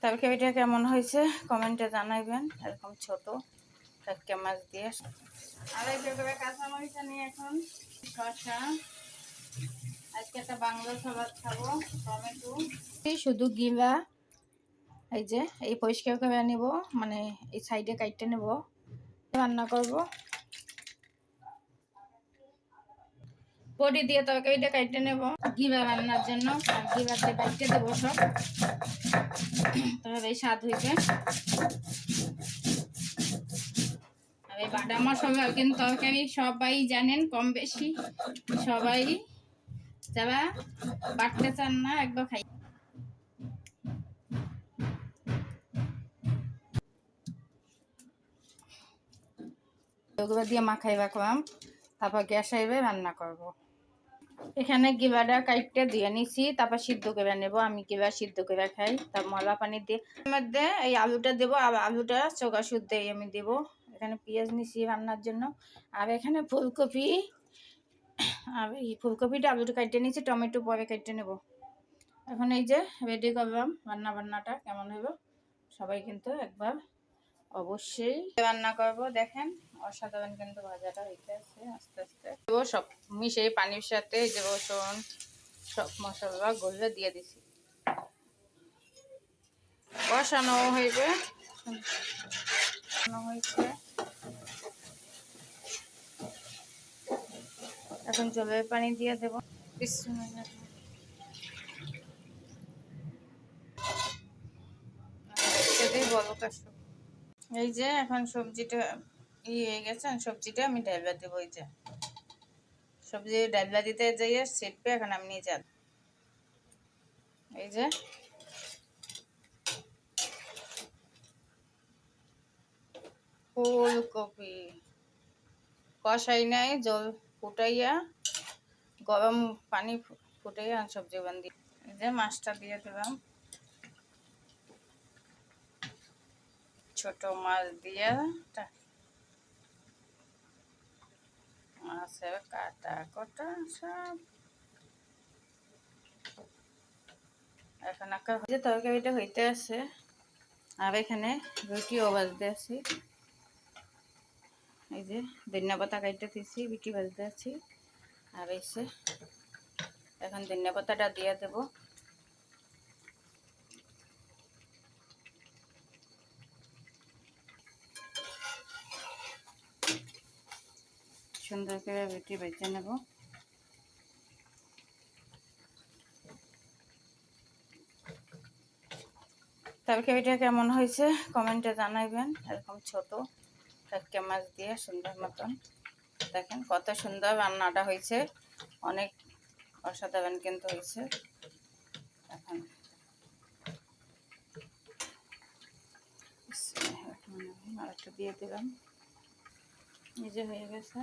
তরকারিটা কেমন হয়েছে কমেন্টে জানাইবেন। এরকম ছোট টাটকা মাছ দিয়ে আড়াইশো করে কাঁচামরিচা নিয়ে এখন শসা, আজকে একটা বাংলা খাবার খাবো, টমেটো, শুধু গিলা এই যে এই পরিষ্কার করে নিব, মানে এই সাইডে কাটতে নেব, রান্না করব। বড়ি দিয়ে তরকারিটা কাটতে নেব গিলা রান্নার জন্য, আর গিলাতে কাটতে দেবো সব, তাহলে স্বাদ হইবে। আর এই বাটা মশলা কিন্তু তরকারি সবাই জানেন কম বেশি, সবাই যারা বাটতে চান না একবার খাই। ওগুলো দিয়ে মাখাই রাখলাম, তারপর গ্যাস আইবে রান্না করব। এখানে গিলাটা কাইটটা দিয়ে নিছি, তারপর সিদ্ধ করে নেব। আমি গিলা সিদ্ধ করে খাই, তার মলা পানি দিয়ে মধ্যে এই আলুটা দেবো, আর আলুটা চোখা শুদ্ধই আমি দেব। এখানে পেঁয়াজ নিছি রান্নার জন্য, আর এখানে ফুলকপি, আর এই ফুলকপিটা আলুটা কাটতে নিছি, টমেটো পরে কাটতে নেব। এখন এই যে রেডি করলাম, বান্নাটা কেমন হলো সবাই কিন্তু একবার অবশ্যই রান্না করব। দেখেন অসাধারণ কিন্তু ভাজাটা হইতে আছে। আস্তে আস্তে দেবো সব মিশিয়ে পানির সাথে, যে রসুন সব মশলা গলে দিয়ে দিছি, বসানো হইবে হয়েছে। এখন জলের পানি দিয়ে দেবো। এই যে এখন সবজিটা হয়ে গেছে, সবজিটা আমি ডাইলা দেবো। এই যে সবজি ডাইলা দিতে যাইয়ে ছিটবে, এখন আমি নিয়ে যাব। এই যে ফুলকপি কষাই নাই, জল ফুটাইয়া গরম পানি ফুটাইয়া সবজি বান্ধি। এই যে মাছটা দিয়ে দিলাম, ছোট মাছ দিয়ে মাছের কাটা কটা সব। এখন একটা তরকারিটা হইতে আছে, আর এখানে রুটিও ভাজতে আছি। এই যে ধনিয়া পাতা কাটতে দিচ্ছি, রুটি ভাজতে আছি। আর এসে এখন ধনিয়া পাতাটা দিয়ে দেব। সুন্দর করে রুটি ভেজে নেব। তরকারিটা কেমন হয়েছে কমেন্টে জানাইবেন। এরকম ছোট টাটকা মাছ দিয়ে সুন্দর মতন, দেখেন কত সুন্দর রান্নাটা হয়েছে, অনেক অসাধারণ কিন্তু হয়েছে। এখন আরেকটা দিয়ে দিলাম, নিজে হয়ে গেছে।